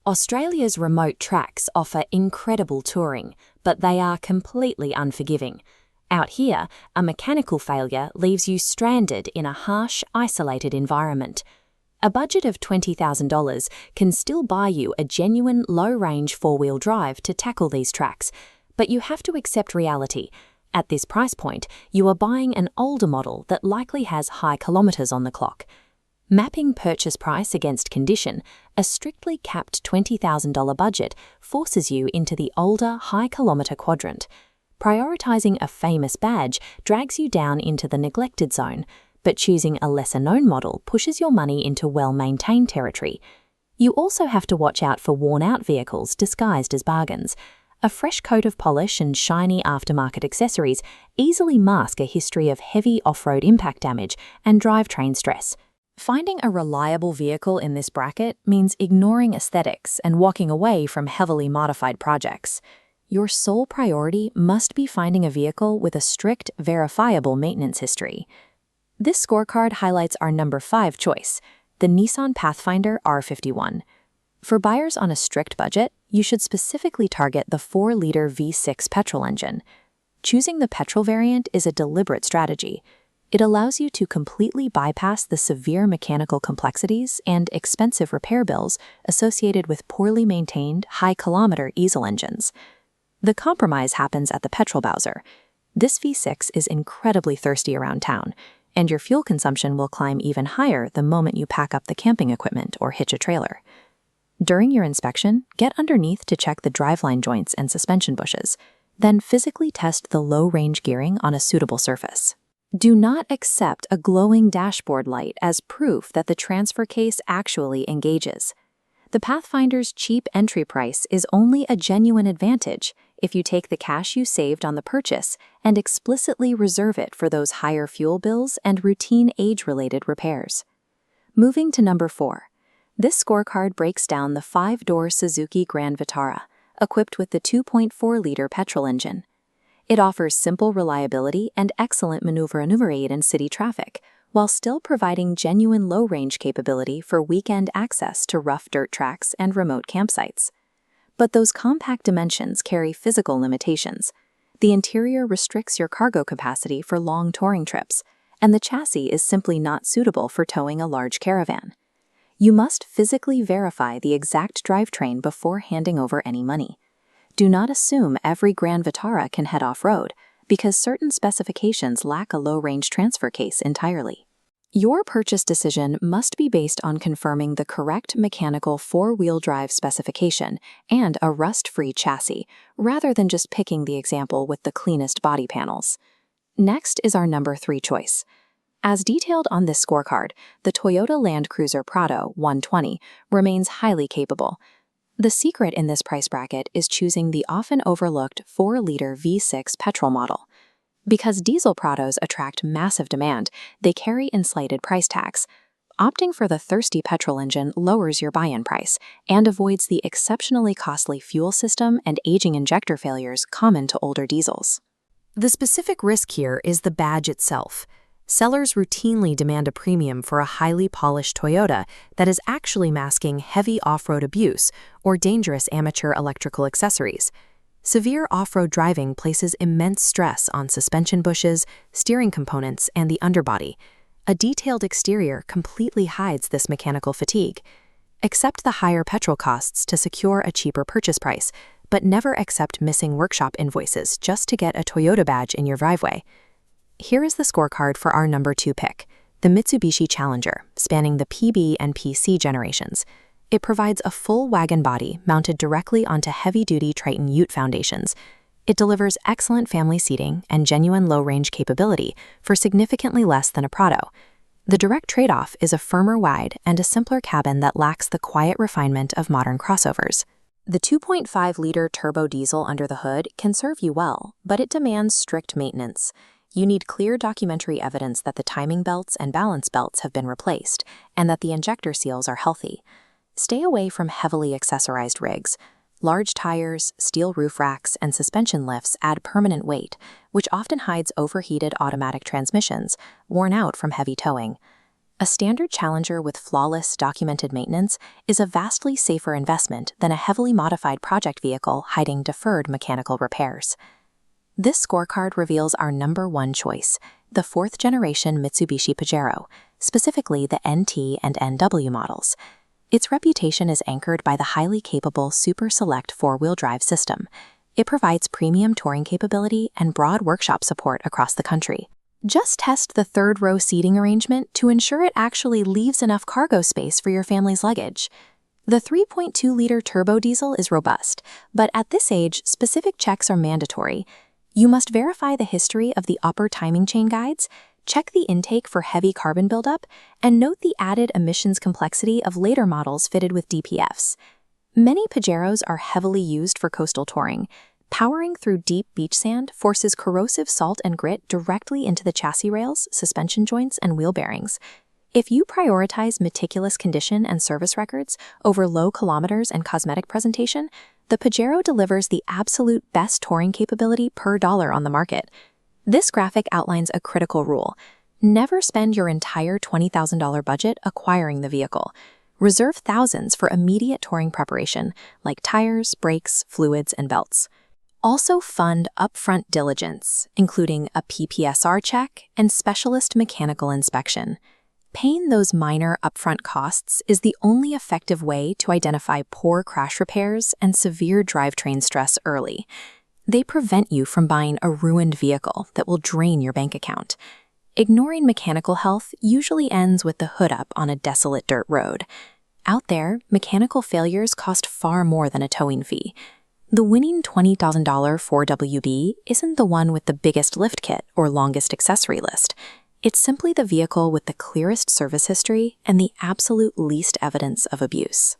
Australia's remote tracks offer incredible touring, but they are completely unforgiving. Out here, a mechanical failure leaves you stranded in a harsh, isolated environment. A budget of $20,000 can still buy you a genuine low-range four-wheel drive to tackle these tracks, but you have to accept reality. At this price point, you are buying an older model that likely has high kilometres on the clock. Mapping purchase price against condition, a strictly capped $20,000 budget forces you into the older, high-kilometre quadrant. Prioritising a famous badge drags you down into the neglected zone, but choosing a lesser-known model pushes your money into well-maintained territory. You also have to watch out for worn-out vehicles disguised as bargains. A fresh coat of polish and shiny aftermarket accessories easily mask a history of heavy off-road impact damage and drivetrain stress. Finding a reliable vehicle in this bracket means ignoring aesthetics and walking away from heavily modified projects. Your sole priority must be finding a vehicle with a strict, verifiable maintenance history. This scorecard highlights our number 5 choice, the Nissan Pathfinder R51. For buyers on a strict budget, you should specifically target the 4-liter V6 petrol engine. Choosing the petrol variant is a deliberate strategy. It allows you to completely bypass the severe mechanical complexities and expensive repair bills associated with poorly maintained, high-kilometer diesel engines. The compromise happens at the petrol bowser. This V6 is incredibly thirsty around town, and your fuel consumption will climb even higher the moment you pack up the camping equipment or hitch a trailer. During your inspection, get underneath to check the driveline joints and suspension bushes. Then physically test the low-range gearing on a suitable surface. Do not accept a glowing dashboard light as proof that the transfer case actually engages. The Pathfinder's cheap entry price is only a genuine advantage if you take the cash you saved on the purchase and explicitly reserve it for those higher fuel bills and routine age-related repairs. Moving to number 4. This scorecard breaks down the 5-door Suzuki Grand Vitara, equipped with the 2.4-liter petrol engine. It offers simple reliability and excellent maneuver aid in city traffic, while still providing genuine low-range capability for weekend access to rough dirt tracks and remote campsites. But those compact dimensions carry physical limitations. The interior restricts your cargo capacity for long touring trips, and the chassis is simply not suitable for towing a large caravan. You must physically verify the exact drivetrain before handing over any money. Do not assume every Grand Vitara can head off-road, because certain specifications lack a low-range transfer case entirely. Your purchase decision must be based on confirming the correct mechanical 4-wheel drive specification and a rust-free chassis, rather than just picking the example with the cleanest body panels. Next is our number 3 choice. As detailed on this scorecard, the Toyota Land Cruiser Prado 120 remains highly capable. The secret in this price bracket is choosing the often overlooked 4-liter V6 petrol model. Because diesel Prados attract massive demand, they carry inflated price tags. Opting for the thirsty petrol engine lowers your buy-in price and avoids the exceptionally costly fuel system and aging injector failures common to older diesels. The specific risk here is the badge itself. Sellers routinely demand a premium for a highly polished Toyota that is actually masking heavy off-road abuse or dangerous amateur electrical accessories. Severe off-road driving places immense stress on suspension bushes, steering components, and the underbody. A detailed exterior completely hides this mechanical fatigue. Accept the higher petrol costs to secure a cheaper purchase price, but never accept missing workshop invoices just to get a Toyota badge in your driveway. Here is the scorecard for our number 2 pick, the Mitsubishi Challenger, spanning the PB and PC generations. It provides a full wagon body mounted directly onto heavy-duty Triton Ute foundations. It delivers excellent family seating and genuine low-range capability for significantly less than a Prado. The direct trade-off is a firmer wide and a simpler cabin that lacks the quiet refinement of modern crossovers. The 2.5-liter turbo diesel under the hood can serve you well, but it demands strict maintenance. You need clear documentary evidence that the timing belts and balance belts have been replaced and that the injector seals are healthy. Stay away from heavily accessorized rigs. Large tires, steel roof racks, and suspension lifts add permanent weight, which often hides overheated automatic transmissions, worn out from heavy towing. A standard Challenger with flawless documented maintenance is a vastly safer investment than a heavily modified project vehicle hiding deferred mechanical repairs. This scorecard reveals our number one choice, the fourth-generation Mitsubishi Pajero, specifically the NT and NW models. Its reputation is anchored by the highly capable Super Select four-wheel drive system. It provides premium touring capability and broad workshop support across the country. Just test the third-row seating arrangement to ensure it actually leaves enough cargo space for your family's luggage. The 3.2-liter turbo diesel is robust, but at this age, specific checks are mandatory. You must verify the history of the upper timing chain guides, check the intake for heavy carbon buildup, and note the added emissions complexity of later models fitted with DPFs. Many Pajeros are heavily used for coastal touring. Powering through deep beach sand forces corrosive salt and grit directly into the chassis rails, suspension joints, and wheel bearings. If you prioritize meticulous condition and service records over low kilometers and cosmetic presentation, the Pajero delivers the absolute best touring capability per dollar on the market. This graphic outlines a critical rule. Never spend your entire $20,000 budget acquiring the vehicle. Reserve thousands for immediate touring preparation, like tires, brakes, fluids, and belts. Also fund upfront diligence, including a PPSR check and specialist mechanical inspection. Paying those minor upfront costs is the only effective way to identify poor crash repairs and severe drivetrain stress early. They prevent you from buying a ruined vehicle that will drain your bank account. Ignoring mechanical health usually ends with the hood up on a desolate dirt road. Out there, mechanical failures cost far more than a towing fee. The winning $20,000 4WD isn't the one with the biggest lift kit or longest accessory list. It's simply the vehicle with the clearest service history and the absolute least evidence of abuse.